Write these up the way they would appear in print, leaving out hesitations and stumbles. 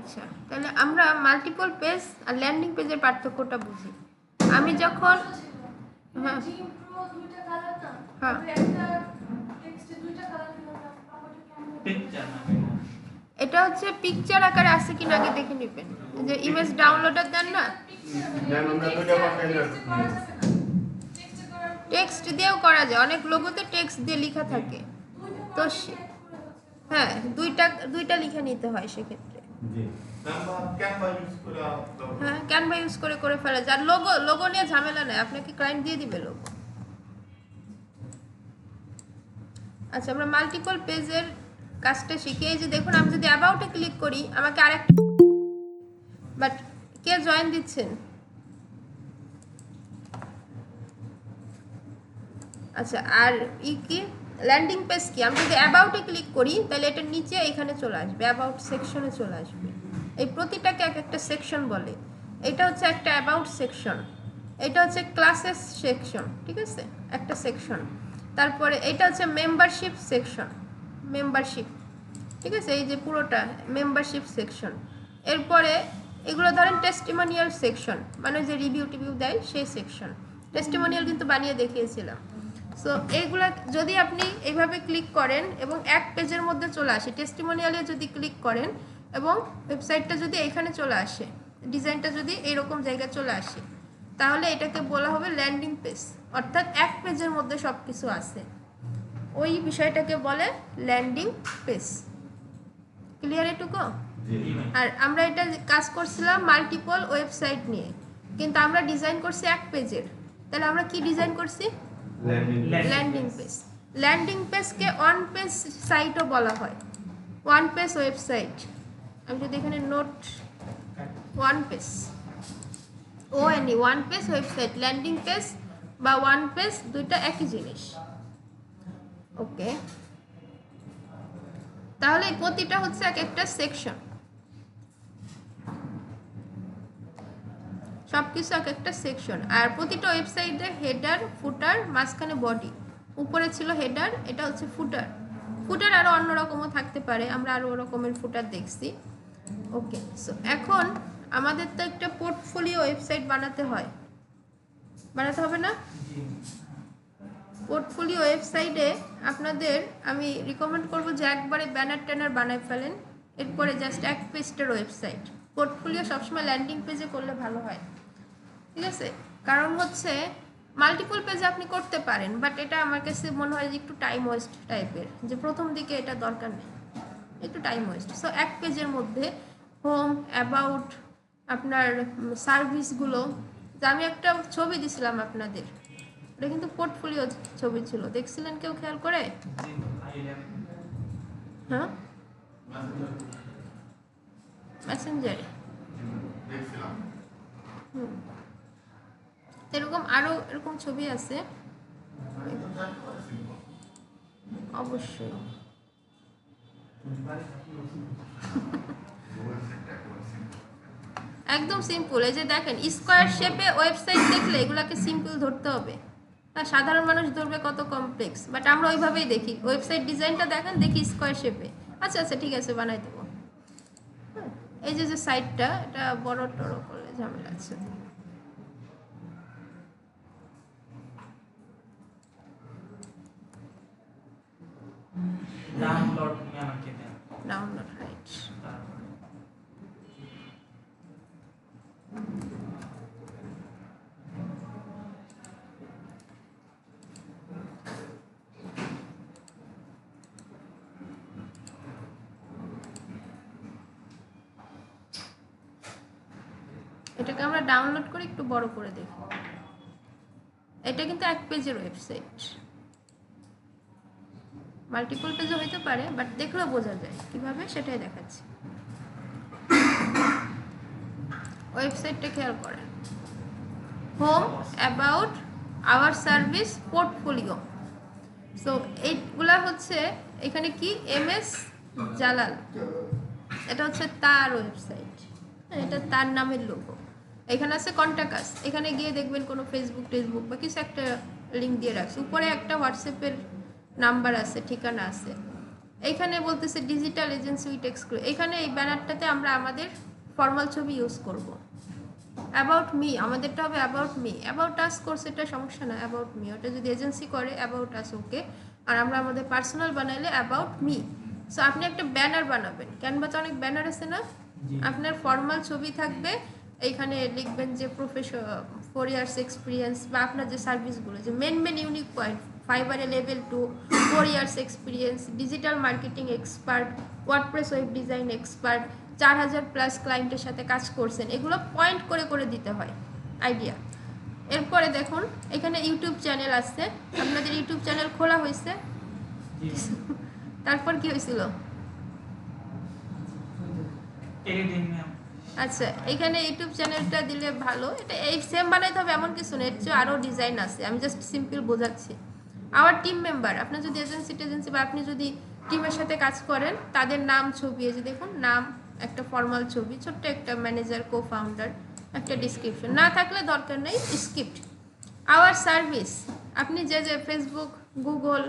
আচ্ছা, তাহলে আমরা মাল্টিপল পেজ আর ল্যান্ডিং পেজের পার্থক্যটা বুঝি। আমি যখন হ্যাঁ হ্যাঁ এটা হচ্ছে পিকচার আকারে আছে কিনা আগে দেখে নেবেন। যে ইমেজ ডাউনলোডার দেন না, টেক্সট দিয়েও করা যায়, অনেক লোগোতে টেক্সট দিয়ে লেখা থাকে। তো হ্যাঁ, দুইটা লিখে নিতে হয় সেক্ষেত্রে। হ্যাঁ, ক্যানভা ইউজ করে ফেলা যায়। লোগো নিয়ে ঝামেলা নেই, আপনাকে ক্লায়েন্ট দিয়ে দিবে লোগো। আচ্ছা, আমরা মাল্টিপল পেজের কাজটা শিখি। এই যে দেখুন, আমি যদি অ্যাবাউটে ক্লিক করি আমাকে আরেকটা, বাট কে জয়েন দিচ্ছেন? আচ্ছা, আর কি ল্যান্ডিং পেজ কি? আমি যদি অ্যাবাউটে ক্লিক করি তাহলে এটা নিচে এখানে চলে আসবে, অ্যাবাউট সেকশনে চলে আসবে। এই প্রতিটাকে একটা সেকশন বলে। এটা হচ্ছে একটা অ্যাবাউট সেকশন, এটা হচ্ছে ক্লাসেস সেকশন, ঠিক আছে, একটা সেকশন। তারপরে এটা হচ্ছে মেম্বারশিপ সেকশন, মেম্বারশিপ, ঠিক আছে, এই যে পুরোটা মেম্বারশিপ সেকশন। এরপরে এগুলো ধরেন টেস্টিমোনিয়াল সেকশন, মানে যে রিভিউ টিভিউ দেয় সেই সেকশন। টেস্টিমোনিয়াল কিন্তু বানিয়ে দেখিয়েছিলাম। সো এইগুলা যদি আপনি এইভাবে ক্লিক করেন এবং এক পেজের মধ্যে চলে আসে, টেস্টিমোনিয়ালে যদি ক্লিক করেন এবং ওয়েবসাইটটা যদি এখানে চলে আসে, ডিজাইনটা যদি এইরকম জায়গায় চলে আসে, তাহলে এটাকে বলা হবে ল্যান্ডিং পেজ, অর্থাৎ এক পেজের মধ্যে সব কিছু আছে, ওই বিষয়টাকে বলে ল্যান্ডিং পেজ। ক্লিয়ার এটুকু? আর আমরা এটা কাজ করছিলাম মাল্টিপল ওয়েবসাইট নিয়ে, কিন্তু আমরা ডিজাইন করছি এক পেজের। তাহলে আমরা কি ডিজাইন করছি? Landing page. ল্যান্ডিং পেজকে ওয়ান পেজ সাইটও বলা হয়, ওয়ান পেজ ওয়েবসাইট। আমি যদি এখানে note one page, one page website, landing page বা ওয়ান পেজ দুইটা একই জিনিস। ওকে, তাহলে প্রতিটা হচ্ছে এক একটা সেকশন, সবকিছু এক একটা সেকশন। আর প্রতিটা ওয়েবসাইটে হেডার, ফুটার, মাঝখানে বডি, উপরে ছিল হেডার, এটা হচ্ছে ফুটার। ফুটার আরও অন্যরকমও থাকতে পারে, আমরা আরও রকমের ফুটার দেখছি। ওকে, সো এখন আমাদের তো একটা পোর্টফোলিও ওয়েবসাইট বানাতে হবে না? পোর্টফোলিও ওয়েবসাইটে আপনাদের আমি রিকমেন্ড করবো যে একবারে ব্যানার ট্যানার বানায় ফেলেন, এরপরে জাস্ট এক পেজটার ওয়েবসাইট। পোর্টফোলিও সবসময় ল্যান্ডিং পেজে করলে ভালো হয়, ঠিক আছে? কারণ হচ্ছে মাল্টিপল পেজে আপনি করতে পারেন, বাট এটা আমার কাছে মনে হয় যে একটু টাইম ওয়েস্ট টাইপের, যে প্রথম দিকে এটা দরকার নেই, একটু টাইম ওয়েস্ট। সো এক পেজের মধ্যে হোম, অ্যাবাউট, আপনার সার্ভিসগুলো, যে আমি একটা ছবি দিছিলাম আপনাদের, এটা কিন্তু পোর্টফোলিও ছবি ছিল, দেখছিলেন কেউ খেয়াল করে? হ্যাঁ, মেসেঞ্জারে এরকম আরো এরকম ছবি আছে অবশ্যই। একদম সিম্পল। এই যে দেখেন স্কোয়ার শেপে ওয়েবসাইট দেখলে এগুলাকে সিম্পল ধরতে হবে, আর সাধারণ মানুষ ধরবে কত কমপ্লেক্স, বাট আমরা ওইভাবেই দেখি। ওয়েবসাইট ডিজাইনটা দেখেন, দেখি স্কোয়ার শেপে, আচ্ছা আচ্ছা ঠিক আছে বানাই দেবো। এই যে সাইটটা, এটা বড় টড়ো করলে ঝামেলা আছে। Download right. এটাকে আমরা ডাউনলোড করে একটু বড় করে দেখি। এটা কিন্তু এক পেজের ওয়েবসাইট, মাল্টিপল পেজও হইতে পারে, বাট দেখলেও বোঝা যায় কিভাবে সেটাই দেখাচ্ছি। ওয়েবসাইটটা খেয়াল করেন, home, about, our service, portfolio. So এইগুলা হচ্ছে এখানে কি MS জালাল, এটা হচ্ছে তার ওয়েবসাইট, এটা তার নামের লোগো। এখানে আছে কন্টাক্ট আস, এখানে গিয়ে দেখবেন কোনো ফেসবুক বা কিছু একটা লিঙ্ক দিয়ে রাখছে। উপরে একটা হোয়াটসঅ্যাপের নাম্বার আছে, ঠিকানা আছে। এইখানে বলতেছে ডিজিটাল এজেন্সি উইথ এক্সক্লুড, এখানে এই ব্যানারটাতে আমরা আমাদের ফর্মাল ছবি ইউজ করব। অ্যাবাউট মি, আমাদেরটা হবে অ্যাবাউট মি। অ্যাবাউট আস করছে এটা সমস্যা না, অ্যাবাউট মি, ওটা যদি এজেন্সি করে অ্যাবাউট আস ওকে। আর আমরা আমাদের পার্সোনাল বানাইলে অ্যাবাউট মি। সো আপনি একটা ব্যানার বানাবেন, ক্যানভাতে অনেক ব্যানার আছে না, আপনার ফর্মাল ছবি থাকবে, এইখানে লিখবেন যে 4 ইয়ার্স এক্সপিরিয়েন্স বা আপনার যে সার্ভিসগুলো, যে মেন ইউনিক পয়েন্ট, ফাইবারে level 2, 4 years experience, digital marketing expert, WordPress web design expert, 4000+ ক্লায়েন্টের সাথে কাজ করছেন, এগুলো পয়েন্ট করে করে দিতে হয় আইডিয়া। এরপরে দেখুন এখানে ইউটিউব চ্যানেল আছে, আপনাদের ইউটিউব চ্যানেল খোলা হয়েছে, তারপর কি হয়েছিল? আচ্ছা, এখানে ইউটিউব চ্যানেলটা দিলে ভালো, এটা এই সেম বানাইতে হবে এমন কিছু না, এর চেয়ে আরও ডিজাইন আছে, আমি জাস্ট সিম্পল বোঝাচ্ছি। আওয়ার টিম মেম্বার, আপনার যদি এজেন্সি বা আপনি যদি টিমের সাথে কাজ করেন, তাদের নাম, ছবি, এই যে দেখুন নাম, একটা ফর্মাল ছবি, ছোট্ট একটা ম্যানেজার, কো ফাউন্ডার, একটা ডিসক্রিপশন, না থাকলে দরকার নেই, স্ক্রিপ্ট। আওয়ার সার্ভিস, আপনি যে যে Facebook, Google,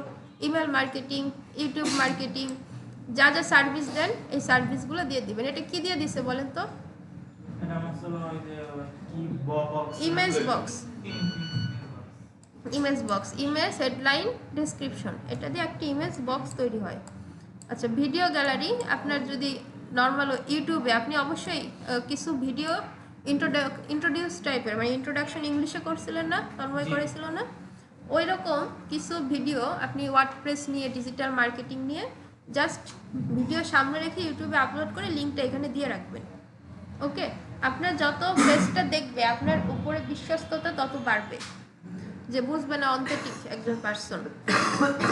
email marketing, YouTube marketing, যা যা সার্ভিস দেন এই সার্ভিসগুলো দিয়ে দিবেন। এটা কি দিয়ে দিছে বলেন তো? Image box, image headline description, এটা দিয়ে একটা ইমেজ বক্স তৈরি হয়। আচ্ছা, ভিডিও গ্যালারি, আপনার যদি নর্মাল ইউটিউবে আপনি অবশ্যই কিছু ভিডিও ইন্ট্রোডিউস টাইপের, মানে ইন্ট্রোডাকশন ইংলিশে করছিলেন না, তন্ময় করেছিল না, ওই রকম কিছু ভিডিও আপনি ওয়ার্ডপ্রেস নিয়ে, ডিজিটাল মার্কেটিং নিয়ে জাস্ট ভিডিও সামনে রেখে ইউটিউবে আপলোড করে লিঙ্কটা এখানে দিয়ে রাখবেন। ওকে, আপনার যত পেজটা দেখবে আপনার উপরে বিশ্বস্ততা তত বাড়বে, যে বুঝবে না অন্তর্টিক একজন পার্সন।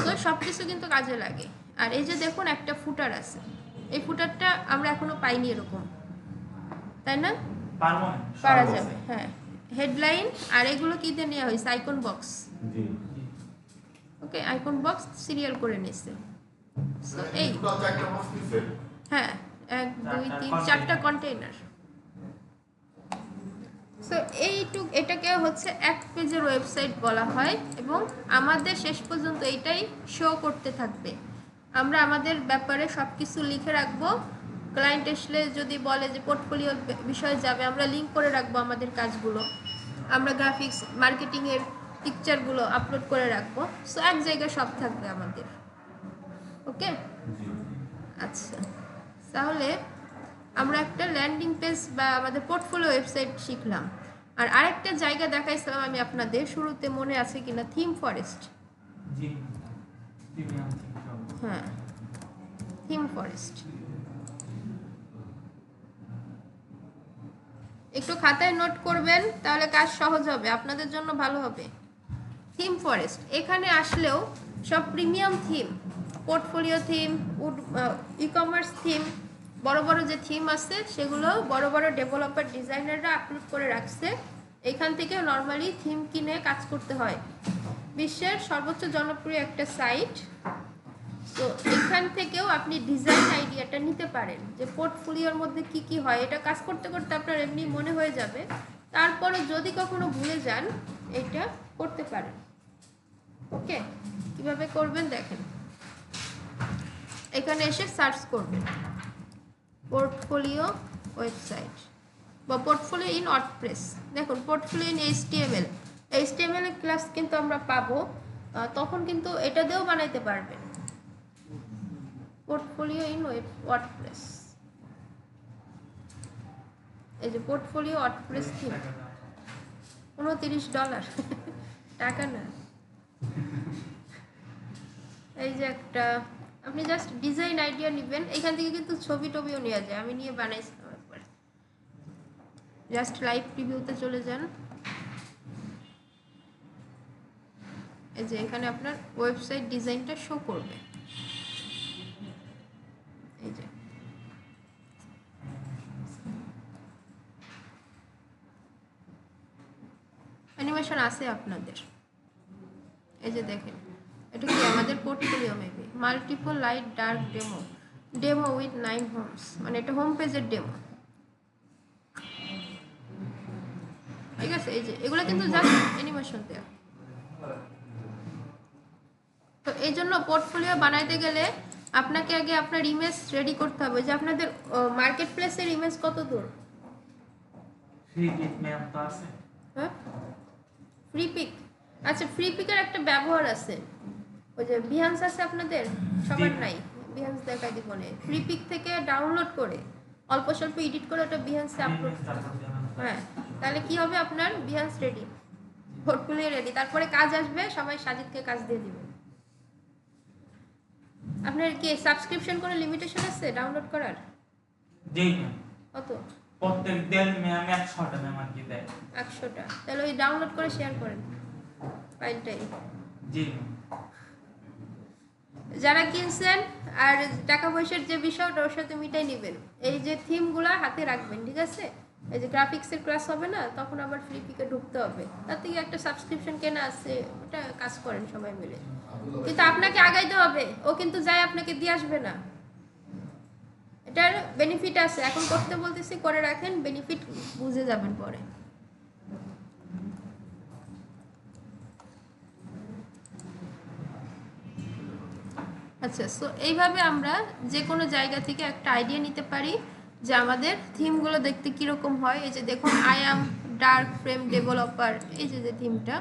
তো সব কিছু কিন্তু কাজে লাগে। আর এই যে দেখুন একটা ফুটার আছে, এই ফুটারটা আমরা এখনো পাইনি এরকম, তাই না? পারা যাবে, হ্যাঁ। হেডলাইন, আর এগুলো কি দিয়ে নেওয়া হয়েছে? Icon box. Okay, icon box serial করে নিচ্ছে। সো এই হ্যাঁ 1 2 3 4টা কন্টেইনার। সো এটাকে হচ্ছে এক পেজের ওয়েবসাইট বলা হয়, এবং আমাদের শেষ পর্যন্ত এইটাই শো করতে থাকবে। আমরা আমাদের ব্যাপারে সব কিছু লিখে রাখবো, ক্লায়েন্ট আসলে যদি বলে যে পোর্টফোলিও বিষয়ে যাবে, আমরা লিঙ্ক করে রাখবো আমাদের কাজগুলো, আমরা গ্রাফিক্স মার্কেটিংয়ের পিকচারগুলো আপলোড করে রাখবো। সো এক জায়গায় সব থাকবে আমাদের। ওকে, আচ্ছা, তাহলে আমরা একটা ল্যান্ডিং পেজ বা আমাদের পোর্টফোলিও ওয়েবসাইট শিখলাম। আর আরেকটা জায়গা দেখাইছিলাম আমি আপনাদের শুরুতে, মনে আছে কিনা? Theme forest. হ্যাঁ, থিম ফরেস্ট। একটু খাতায় নোট করবেন, তাহলে কাজ সহজ হবে, আপনাদের জন্য ভালো হবে। থিম ফরেস্ট, এখানে আসলেও সব premium theme, portfolio theme, e commerce theme, বড় বড় যে থিম আছে সেগুলো বড় বড় ডেভেলপার ডিজাইনাররা আপলোড করে রাখছে। এখান থেকে নর্মালি থিম কিনে কাজ করতে হয়। বিশ্বের সর্বোচ্চ জনপ্রিয় একটা সাইট। তো এখান থেকেও আপনি ডিজাইন আইডিয়াটা নিতে পারেন, যে পোর্টফোলিওর মধ্যে কি কি হয়, এটা কাজ করতে করতে আপনার এমনি মনে হয়ে যাবে। তারপরে যদি কখনো ভুলে যান, এটা করতে পারেন। ওকে, কিভাবে করবেন দেখেন, এখানে এসে সার্চ করবেন পোর্টফোলিও ওয়েবসাইট বা পোর্টফোলিও ইন ওয়ার্ডপ্রেস। দেখুন পোর্টফোলিও ইন এইচটিএমএল এর ক্লাস কিন্তু আমরা পাবো, তখন কিন্তু এটা দিয়েও বানাইতে পারবেন। পোর্টফোলিও ইন ওয়ার্ডপ্রেস, এই যে পোর্টফোলিও ওয়ার্ডপ্রেস থিম, $29 টাকা না। এই যে একটা, আপনি জাস্ট ডিজাইন আইডিয়া নেবেন, এখান থেকে কিন্তু ছবি টবিও নেওয়া যায়, আমি নিয়ে বানাইছিলাম একবার। জাস্ট লাইভ প্রিভিউতে চলে যান, এই যে এখানে আপনার ওয়েবসাইট ডিজাইনটা শো করবে। এই যে অ্যানিমেশন আছে আপনাদের, এই যে দেখেন, এটা কি আমাদের portfolio, maybe multiple light dark demo with 9 homes, মানে এটা হোম পেজের ডেমো। ঠিক আছে, এই যে এগুলো কিন্তু জাস্ট অ্যানিমেশন দেওয়া। তো এই জন্য পোর্টফোলিও বানাইতে গেলে আপনাকে আগে আপনার ইমেজ রেডি করতে হবে। যে আপনাদের মার্কেট প্লেসের ইমেজ কত দূর? ফ্রি পিক ম্যাম তো আছে। হ্যাঁ, ফ্রি পিক। আচ্ছা, ফ্রি পিকের একটা ব্যবহার আছে। ওই যে বিহান্স আছে আপনাদের, সবার নাই। বিহান্স দেখাই দিব না। ফ্রি পিক থেকে ডাউনলোড করে অল্প স্বল্প এডিট করে ওটা বিহান্সে আপলোড। হ্যাঁ, তাহলে কি হবে, আপনার বিহান্স রেডি, পোর্টফোলিও রেডি। তারপরে কাজ আসবে, সবাই সাজিদকে কাজ দিয়ে দিবে। আপনার কি সাবস্ক্রিপশন করে লিমিটেশন আছে ডাউনলোড করার? জি ম্যাম। কত? প্রত্যেক দিন ম্যাম 100টা ম্যাম আর কি দেয়। 100টা? তাহলে ওই ডাউনলোড করে শেয়ার করেন ফাইলটাই। জি ম্যাম। যারা কিনছেন আর টাকা পয়সার যে বিষয়টা ওর সাথে মিটাই নেবেন। এই যে থিমগুলো হাতে রাখবেন, ঠিক আছে? এই যে গ্রাফিক্সের ক্লাস হবে না, তখন আবার ফ্রি পিকে ঢুকতে হবে। তার থেকে একটা সাবস্ক্রিপশন কেনা আছে, ওটা কাজ করেন সবাই মিলে। কিন্তু আপনাকে আগাইতে হবে, ও কিন্তু যাই আপনাকে দিয়ে আসবে না। এটার বেনিফিট আছে, এখন করতে বলতেছি, করে রাখেন, বেনিফিট বুঝে যাবেন পরে। আচ্ছা, সো এইভাবে আমরা যে কোনো জায়গা থেকে একটা আইডিয়া নিতে পারি যে আমাদের থিমগুলো দেখতে কীরকম হয়। এই যে দেখুন, I am dark frame developer, এই যে থিমটা,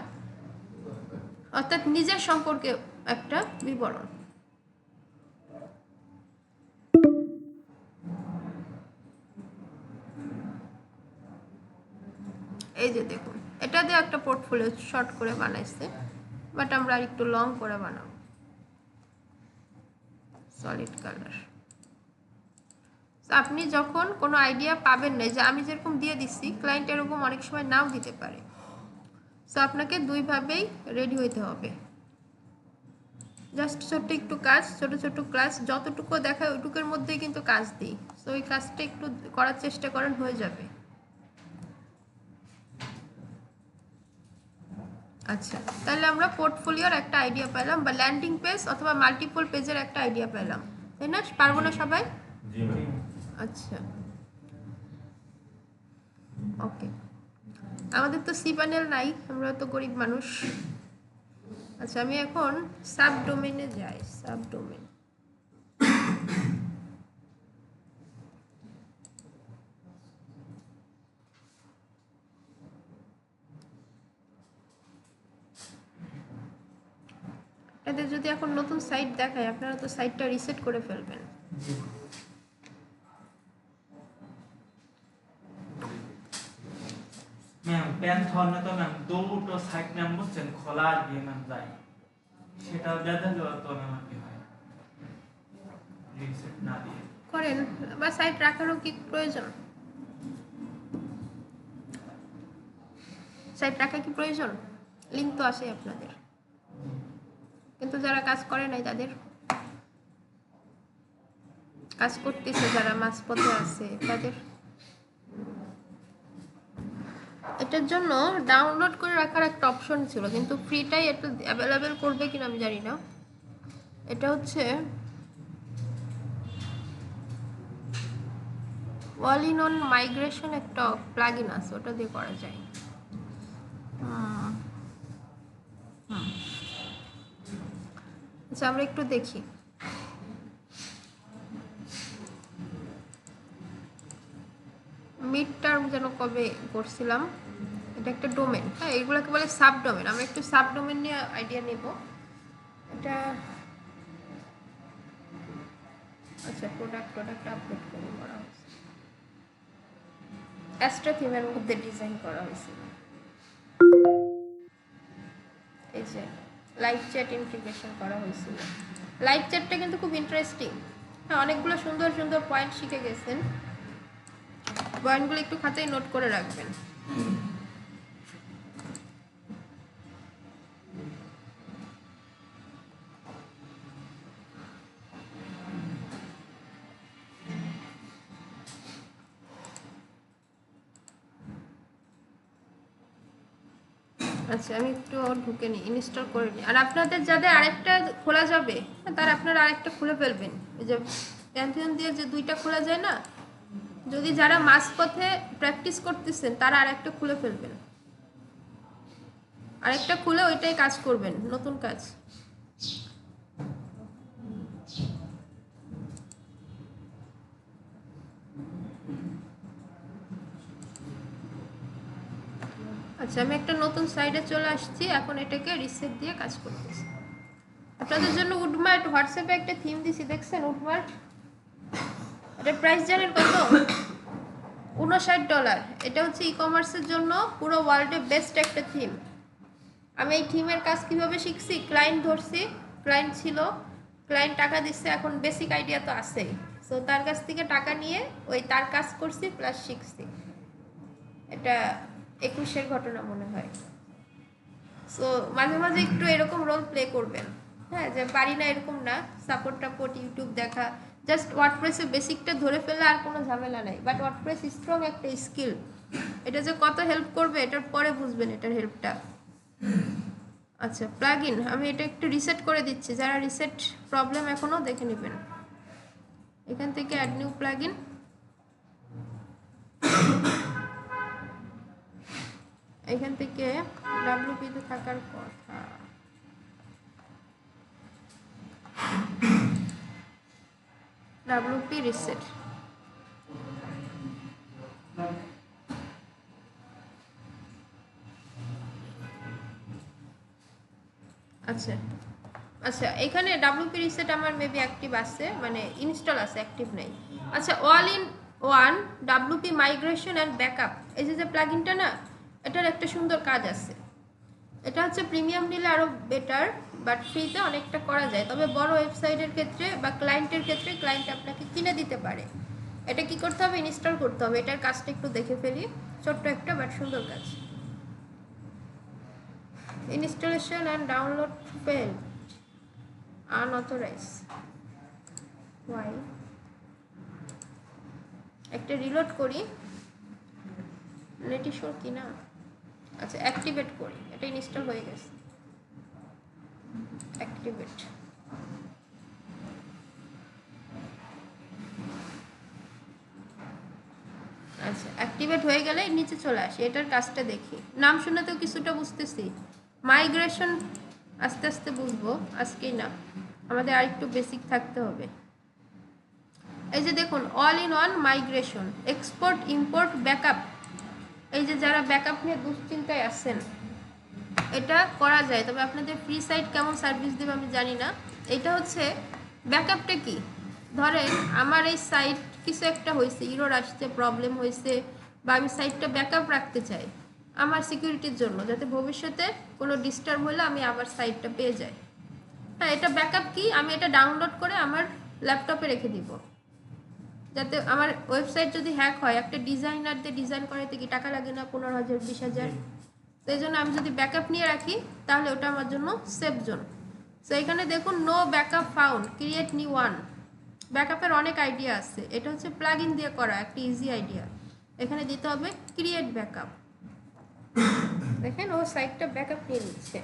অর্থাৎ নিজের সম্পর্কে একটা বিবরণ। এই যে দেখুন, এটা দিয়ে একটা পোর্টফোলিও শর্ট করে বানাইছে, বাট আমরা আর একটু লং করে বানাবো, সলিড কালার। আপনি যখন কোনো আইডিয়া পাবেন না, যে আমি যেরকম দিয়ে দিচ্ছি, ক্লায়েন্ট এরকম অনেক সময় নাও দিতে পারে। সো আপনাকে দুইভাবেই রেডি হইতে হবে। জাস্ট ছোট্ট একটু কাজ, ছোট ছোট ক্লাস, যতটুকু দেখায় ওইটুকুর মধ্যেই কিন্তু কাজ দিই। সো ওই কাজটা একটু করার চেষ্টা করেন, হয়ে যাবে। আচ্ছা, তাহলে আমরা পোর্টফোলিওর একটা আইডিয়া পেলাম, বা ল্যান্ডিং পেজ অথবা মাল্টিপল পেজের একটা আইডিয়া পেলাম, তাই না? পারবো না সবাই? আচ্ছা, ওকে। আমাদের তো সি প্যানেল নাই, আমরা তো গরিব মানুষ। আচ্ছা, আমি এখন সাব ডোমেনে যাই। সাব ডোমেন, এদের যদি এখন নতুন সাইট দেখায়, আপনারা তো সাইটটা রিসেট করে ফেলবেন। ম্যাম প্যান্থনে তো ম্যাম দুটো সাইট ম্যাম বুঝছেন খোলা আর গিয়ে ম্যাম যায়, সেটা দেখালেও তো ম্যাম আর কি হয় রিসেট না দিয়ে করেন, বা সাইট রাখারও কি প্রয়োজন? সাইট রাখা কি প্রয়োজন? লিঙ্ক তো আসে আপনাদের, কিন্তু যারা কাজ করে নাই, তাদের কাজ করতেছে, যারা মাঝপথে আছে, তাদের এটার জন্য ডাউনলোড করে রাখার একটা অপশন ছিল, কিন্তু ফ্রিটাই এটা অ্যাভেলেবেল করবে কিনা আমি জানি না। এটা হচ্ছে অল ইন অন মাইগ্রেশন, একটা প্লাগইন আছে, ওটা দিয়ে করা যায়। আচ্ছা, আমরা একটু দেখি। মিড টার্ম যেন কবে করছিলাম, এটা একটা ডোমেন। হ্যাঁ, এগুলোকে বলে সাব ডোমেন। আমরা একটু সাব ডোমেন নিয়ে আইডিয়া নেব। এটা আচ্ছা, প্রোডাক্ট আপলোড করে করা হয়েছে, অ্যাস্ট্রা থিমের মধ্যে ডিজাইন করা হয়েছিল। এই যে লাইভ চ্যাট ইন্টিগ্রেশন করা হয়েছিল। লাইভ চ্যাটটা কিন্তু খুব ইন্টারেস্টিং। হ্যাঁ, অনেকগুলো সুন্দর সুন্দর পয়েন্ট শিখে গেছেন, পয়েন্টগুলো একটু খাতায় নোট করে রাখবেন। আচ্ছা, আমি একটু ঢুকে নিই, ইনস্টল করে নিই। আর আপনাদের যাদের আরেকটা খোলা যাবে, তারা আপনারা আরেকটা খুলে ফেলবেন। এই যে প্যান্থিয়ন দিয়ে যে দুইটা খোলা যায় না, যদি যারা মাঝপথে প্র্যাকটিস করতেছেন, তারা আরেকটা খুলে ফেলবেন। আরেকটা খুলে ওইটাই কাজ করবেন, নতুন কাজ। আচ্ছা, আমি একটা নতুন সাইডে চলে আসছি, এখন এটাকে রিসেট দিয়ে কাজ করতেছি। আপনাদের জন্য উডমার্ট হোয়াটসঅ্যাপে একটা থিম দিছি, দেখছেন উডমার্ট? এটার প্রাইস জানেন কত? $59। এটা হচ্ছে ই কমার্সের জন্য পুরো ওয়ার্ল্ডে বেস্ট একটা থিম। আমি এই থিমের কাজ কিভাবে শিখছি, ক্লায়েন্ট ধরছি, ক্লায়েন্ট ছিল, ক্লায়েন্ট টাকা দিচ্ছে, এখন বেসিক আইডিয়া তো আছেই, সো তার কাছ থেকে টাকা নিয়ে ওই তার কাজ করছি প্লাস শিখছি। এটা 21-এর ঘটনা মনে হয়। সো মাঝে মাঝে একটু এরকম রোল প্লে করবেন, হ্যাঁ, যে পারি না এরকম না, সাপোর্ট টাপোর্ট ইউটিউব দেখা, জাস্ট ওয়ার্ডপ্রেসের বেসিকটা ধরে ফেলে আর কোনো ঝামেলা নাই। বাট ওয়ার্ডপ্রেস স্ট্রং একটা স্কিল, এটা যে কত হেল্প করবে এটার পরে বুঝবেন এটার হেল্পটা। আচ্ছা, প্লাগইন আমি এটা একটু রিসেট করে দিচ্ছি, যারা রিসেট প্রবলেম এখনও দেখে নেবেন। এখান থেকে অ্যাড নিউ প্লাগইন, এখান থেকে ডাব্লিউপি তে থাকার কথা, ডাব্লিউপি রিসেট। আচ্ছা আচ্ছা, এখানে ডাব্লিউপি রিসেট আমার মেবি অ্যাক্টিভ আছে, মানে ইনস্টল আছে, অ্যাক্টিভ নেই। আচ্ছা, all in one WP migration and backup, এই যে প্লাগইনটা না, এটার একটা সুন্দর কাজ আছে। এটা হচ্ছে প্রিমিয়াম নিলে আরও বেটার, বাট ফ্রিতে অনেকটা করা যায়, তবে বড় ওয়েবসাইটের ক্ষেত্রে বা ক্লায়েন্টের ক্ষেত্রে ক্লায়েন্ট আপনাকে কিনে দিতে পারে। এটা কি করতে হবে, ইনস্টল করতে হবে। এটার কাজটা একটু দেখে ফেলি, ছোট্ট একটা বাট সুন্দর কাজ। Installation and download failed, unauthorise, why, একটা রিলোড করি, নেট ইস্যুর কি না। আচ্ছা, অ্যাক্টিভেট করি, এটা ইনস্টল হয়ে গেছে, অ্যাক্টিভেট। আচ্ছা, অ্যাক্টিভেট হয়ে গেলে নিচে চলে আসি, এটার কাজটা দেখি। নাম শুনে তো কিছুটা বুঝতেছি, মাইগ্রেশন আস্তে আস্তে বুঝবো, আজকেই না, আমাদের আরেকটু বেসিক থাকতে হবে। এই যে দেখুন, all in one migration, export import backup, এই যে যারা ব্যাকআপ নিয়ে দুশ্চিন্তায় আছেন, এটা করা যায়, তবে আপনাদের ফ্রি সাইট কেমন সার্ভিস দেবে আমি জানি না। এটা হচ্ছে ব্যাকআপটা কি, ধরেন আমার এই সাইট কিছু একটা হয়েছে, ইরোর আসছে, প্রবলেম হয়েছে, বা আমি সাইটটা ব্যাকআপ রাখতে চাই আমার সিকিউরিটির জন্য, যাতে ভবিষ্যতে কোনো ডিস্টার্ব হলে আমি আবার সাইটটা পেয়ে যাই। হ্যাঁ, এটা ব্যাকআপ কি, আমি এটা ডাউনলোড করে আমার ল্যাপটপে রেখে দিব, যাতে আমার ওয়েবসাইট যদি হ্যাক হয়, একটা ডিজাইনার দিয়ে ডিজাইন করাতে কি টাকা লাগে না, 15,000 20,000, সেই জন্য আমি যদি ব্যাকআপ নিয়ে রাখি তাহলে ওটা আমার জন্য সেফ জোন। সো এখানে দেখুন, no backup found, create new one. ব্যাকআপের অনেক আইডিয়া আছে, এটা হচ্ছে প্লাগইন দিয়ে করা একটা ইজি আইডিয়া। এখানে দিতে হবে ক্রিয়েট ব্যাকআপ, দেখেন ও সাইটটা ব্যাকআপ নিয়ে নিচ্ছে।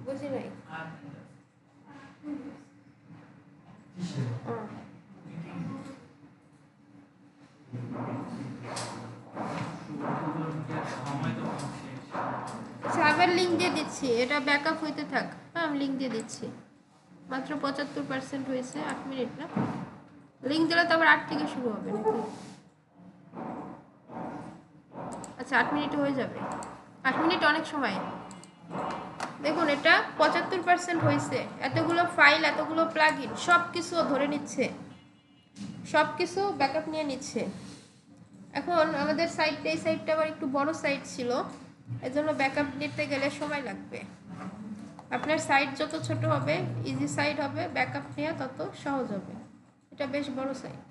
বুঝি নাই। আবার লিঙ্ক দিয়ে দিচ্ছি, এটা ব্যাকআপ হইতে থাক। হ্যাঁ, আমি লিঙ্ক দিয়ে দিচ্ছি, মাত্র 75% হয়েছে, 8 মিনিট না, লিঙ্ক দিলে তো আবার 8 থেকে শুরু হবে নাকি? আচ্ছা, 8 মিনিটে হয়ে যাবে, 8 মিনিট অনেক সময়। দেখুন, এটা 75% হয়েছে, এতগুলো ফাইল, এতগুলো প্লাগইন, সব কিছু ধরে নিচ্ছে, সব কিছু ব্যাকআপ নিয়ে নিচ্ছে। এখন আমাদের সাইটটা, এই সাইটটা আবার একটু বড় সাইট ছিল, এজন্য ব্যাকআপ নিতে গেলে সময় লাগবে। আপনার সাইট যত ছোট হবে, ইজি সাইট হবে, ব্যাকআপ নেওয়া তত সহজ হবে। এটা বেশ বড় সাইট।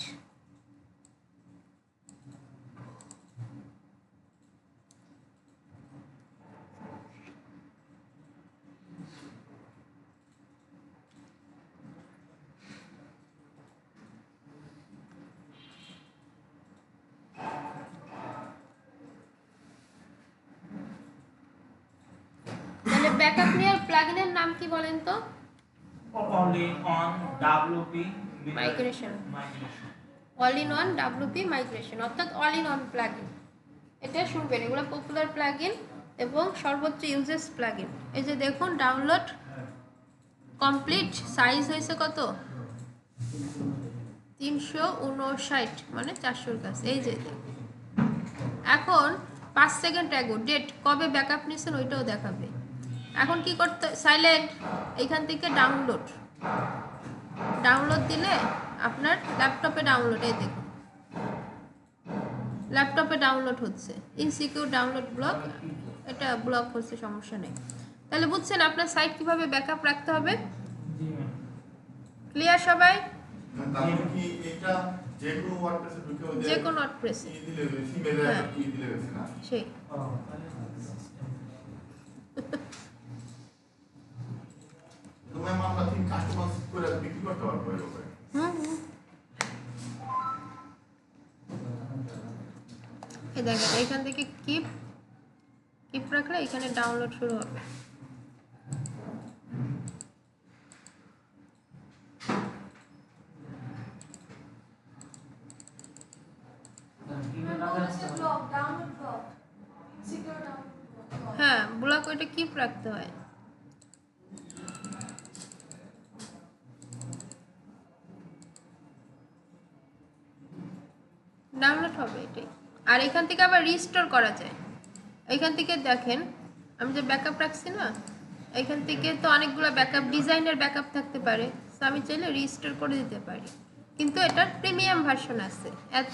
তাহলে ব্যাকআপ নেওয়ার প্লাগইনের নাম কি বলেন তো? only on WP migration, all in one WP migration, অর্থাৎ অল ইন ওয়ান প্লাগইন। এটা শুনবেন, এগুলো পপুলার প্লাগইন, এবং সর্বোচ্চ ইউজেস প্লাগইন। এই যে দেখুন ডাউনলোড কমপ্লিট, সাইজ হয়েছে কত 359 মানে 400-র কাছে। এই যে এখন 5 সেকেন্ড অ্যাগো ডেট কবে ব্যাকআপ নিয়েছেন ওইটাও দেখাবে। এখন কি করতে, সাইলেন্ট, এইখান থেকে ডাউনলোড দিলে আপনার ল্যাপটপে ডাউনলোড, এই দেখুন ল্যাপটপে ডাউনলোড হচ্ছে, ইনসিকিউর ডাউনলোড ব্লক, এটা ব্লক হচ্ছে, সমস্যা নেই। তাহলে বুঝছেন আপনার সাইট কিভাবে ব্যাকআপ রাখতে হবে। জি ম্যাম। ক্লিয়ার সবাই? তাহলে কি এটা যে কোনো ওয়ার্ডপ্রেসে ঢুকে ওই যে কোনো ওয়ার্ডপ্রেসে ই দিলে সিমেলে হ্যাঁ। ই দিলে গেছে না সেই ও তাহলে সিস্টেম। তো ম্যাম আমরা ঠিক কাস্টমাইজ করে বিক্রি করতে পারবো এরকম। এই দেখেন এইখান থেকে কিপ রাখলে এখানে ডাউনলোড শুরু হবে। হ্যাঁ ব্লক, ওইটা কিপ রাখতে হয়। ডাউনলোড হবে এটাই। আর এখান থেকে আবার রিস্টোর করা যায়। এইখান থেকে দেখেন আমি যে ব্যাকআপ রাখছি না, এখান থেকে তো অনেকগুলো ব্যাকআপ, ডিজাইনের ব্যাকআপ থাকতে পারে, তো আমি চাইলে রিস্টোর করে দিতে পারি। কিন্তু এটার প্রিমিয়াম ভার্সন আছে, এত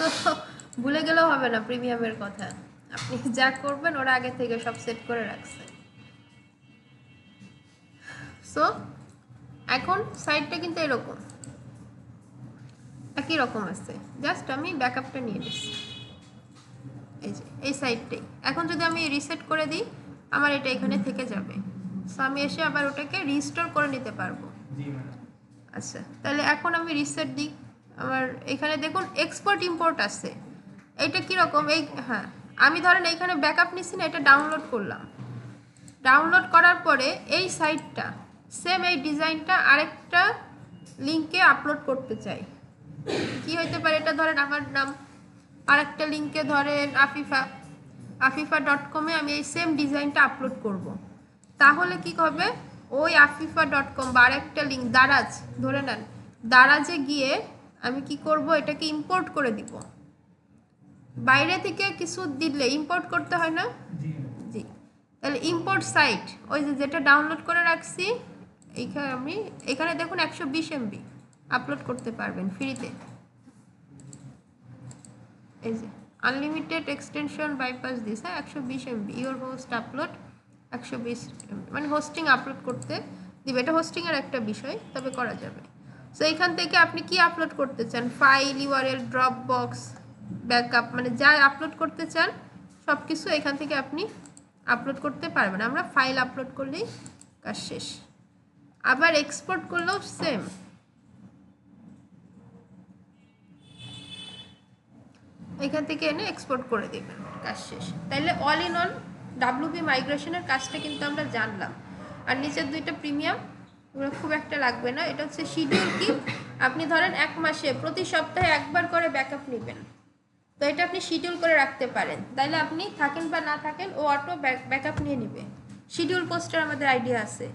ভুলে গেলেও হবে না প্রিমিয়ামের কথা। আপনি যা করবেন ওরা আগে থেকে সব সেট করে রাখছে। সো এখন সাইটটা কিন্তু এরকম একই রকম আছে, জাস্ট আমি ব্যাকআপটা নিয়ে নিচ্ছি। এই যে এই সাইডটাই এখন যদি আমি রিসেট করে দিই আমার এটা এখানে থেকে যাবে। সো আমি এসে আবার ওটাকে রিস্টোর করে নিতে পারবো। জি ম্যাডাম। আচ্ছা তাহলে এখন আমি রিসেট দিই, আমার এখানে দেখুন এক্সপোর্ট ইম্পোর্ট আছে। এইটা কীরকম, এই হ্যাঁ আমি ধরেন এইখানে ব্যাকআপ নিচ্ছি না, এটা ডাউনলোড করলাম। ডাউনলোড করার পরে এই সাইটটা সেম এই ডিজাইনটা আরেকটা লিঙ্কে আপলোড করতে চাই। কি হইতে পারে, এটা ধরেন আমার নাম, আরেকটা লিঙ্কে ধরেন afifa.com-এ আমি এই সেম ডিজাইনটা আপলোড করব। তাহলে কি হবে, ওই afifa.com বা আরেকটা লিঙ্ক দারাজ ধরে নেন, দারাজে গিয়ে আমি কি করব, এটাকে ইম্পোর্ট করে দিব। বাইরে থেকে কিছু দিলে ইম্পোর্ট করতে হয় না? জি জি। তাহলে ইম্পোর্ট সাইট ওই যে যেটা ডাউনলোড করে রাখছি, এখানে দেখুন 120 MB আপলোড করতে পারবেন ফ্রিতে। এই যে আনলিমিটেড এক্সটেনশন বাইপাস দিস, হ্যাঁ 120 MB your host upload 120 MB, মানে হোস্টিং আপলোড করতে দিবে। এটা হোস্টিংয়ের একটা বিষয়, তবে করা যাবে। সো এখান থেকে আপনি কি আপলোড করতে চান, file, URL, drop box, backup, মানে যা আপলোড করতে চান সব কিছু এখান থেকে আপনি আপলোড করতে পারবেন। আমরা ফাইল আপলোড করলেই কাজ শেষ। আবার এক্সপোর্ট করলেও সেম, এখান থেকে এনে এক্সপোর্ট করে দেবেন, কাজ শেষ। তাইলে অল ইন অল ডাব্লিউপি মাইগ্রেশনের কাজটা কিন্তু আমরা জানলাম। আর নিচের দুইটা প্রিমিয়াম ওগুলো খুব একটা লাগবে না। এটা হচ্ছে শিডিউল কি, আপনি ধরেন 1 মাসে প্রতি সপ্তাহে একবার করে ব্যাকআপ নেবেন, তো এটা আপনি শিডিউল করে রাখতে পারেন। তাইলে আপনি থাকেন বা না থাকেন ও অটো ব্যাকআপ নিয়ে নেবে। শিডিউল পোস্টার আমাদের আইডিয়া আছে,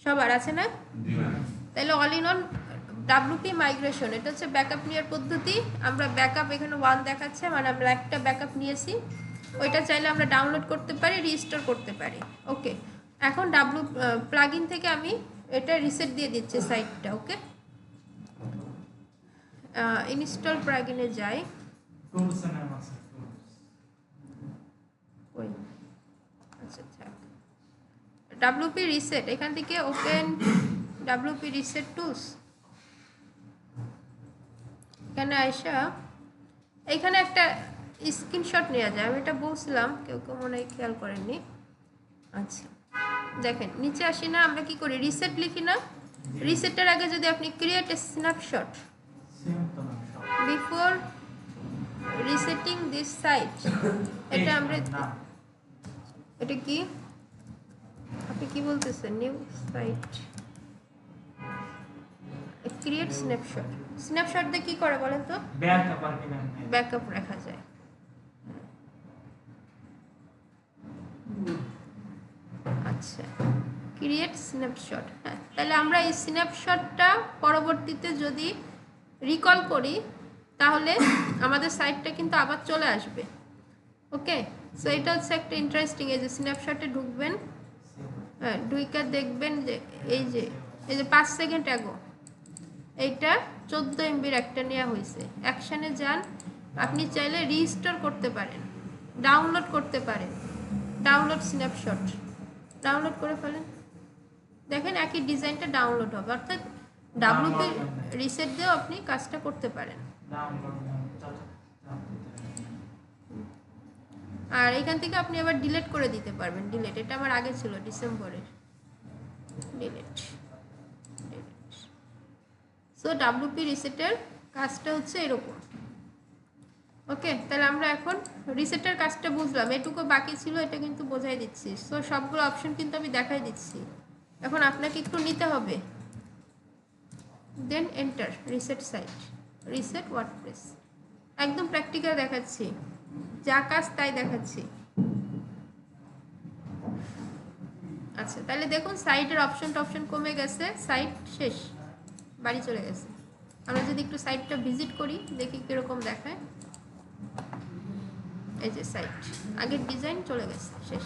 সবার আছে না? তাইলে all in all WP migration এটা হচ্ছে ব্যাকআপ নেওয়ার পদ্ধতি। আমরা ব্যাকআপ এখানে 1 দেখাচ্ছে, মানে আমরা একটা ব্যাকআপ নিয়েছি, ওইটা চাইলে আমরা ডাউনলোড করতে পারি, রিস্টোর করতে পারি। ওকে, এখন প্লাগইন থেকে আমি এটা রিসেট দিয়ে দিচ্ছি সাইটটা। ওকে, ইনস্টল প্লাগইনে যাই। টুলস ম্যাম আছে। ওই আচ্ছা থাক, ডাব্লিউপি রিসেট, এখান থেকে ওপেন ডাব্লিউপি রিসেট টুলস। এখানে আইসা এইখানে একটা স্ক্রিনশট নেওয়া যায়, আমি এটা বলছিলাম, কেউ কেউ মনে হয় খেয়াল করেননি। আচ্ছা দেখেন নিচে আসি না, আমরা কি করি, রিসেট লিখি না? রিসেটের আগে যদি আপনি ক্রিয়েট এ স্ন্যাপশট সেম তো ম্যাম সব। বিফোর রিসেটিং দিস সাইট, এটা আমরা, এটা কি আপনি কি বলতেছেন, new site create snapshot. Snapshot দিয়ে কি করে বলেন তো? ব্যাকআপ আর কি ম্যাম? ব্যাকআপ রাখা যায়। স্ন্যাপশট। হ্যাঁ, তাহলে আমরা এই স্ন্যাপশটটা পরবর্তীতে যদি রিকল করি তাহলে আমাদের সাইটটা কিন্তু আবার চলে আসবে। ওকে, সো এটা হচ্ছে একটা ইন্টারেস্টিং। এই যে স্ন্যাপশটে ঢুকবেন, হ্যাঁ ঢুইকা দেখবেন যে এই যে 5 সেকেন্ড অ্যাগো এইটা 14 এমবির একটা নেওয়া হয়েছে। অ্যাকশানে যান, আপনি চাইলে রিস্টোর করতে পারেন, ডাউনলোড করতে পারেন, ডাউনলোড স্ন্যাপশট ডাউনলোড করে ফেলেন। দেখেন একই ডিজাইনটা ডাউনলোড হবে, অর্থাৎ ডাব্লুপি রিসেট দিয়েও আপনি কাজটা করতে পারেন। আর এখান থেকে আপনি আবার ডিলিট করে দিতে পারবেন। ডিলিট, এটা আমার আগে ছিল ডিসেম্বরের। ডিলিট। সো ডাব্লুপি রিসেটের কাজটা হচ্ছে এরকম। ওকে, তাহলে আমরা এখন রিসেটের কাজটা বুঝলাম, এটুকু বাকি ছিল, এটা কিন্তু বোঝাই দিচ্ছি। সো সবগুলো অপশন কিন্তু আমি দেখাই দিচ্ছি, এখন আপনাকে একটু নিতে হবে। Then enter reset site, reset WordPress. একদম প্র্যাকটিক্যাল দেখাচ্ছি, যা কাজ তাই দেখাচ্ছি। আচ্ছা, তাহলে দেখুন সাইটের অপশন কমে গেছে, সাইট শেষ, বাড়ি চলে গেছে। আমরা যদি একটু সাইটটা ভিজিট করি দেখি কিরকম দেখায়। এই যে সাইট, আগের ডিজাইন চলে গেছে, শেষ।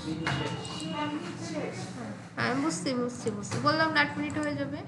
হ্যাঁ বুঝছি, বললাম না 8 মিনিট হয়ে যাবে।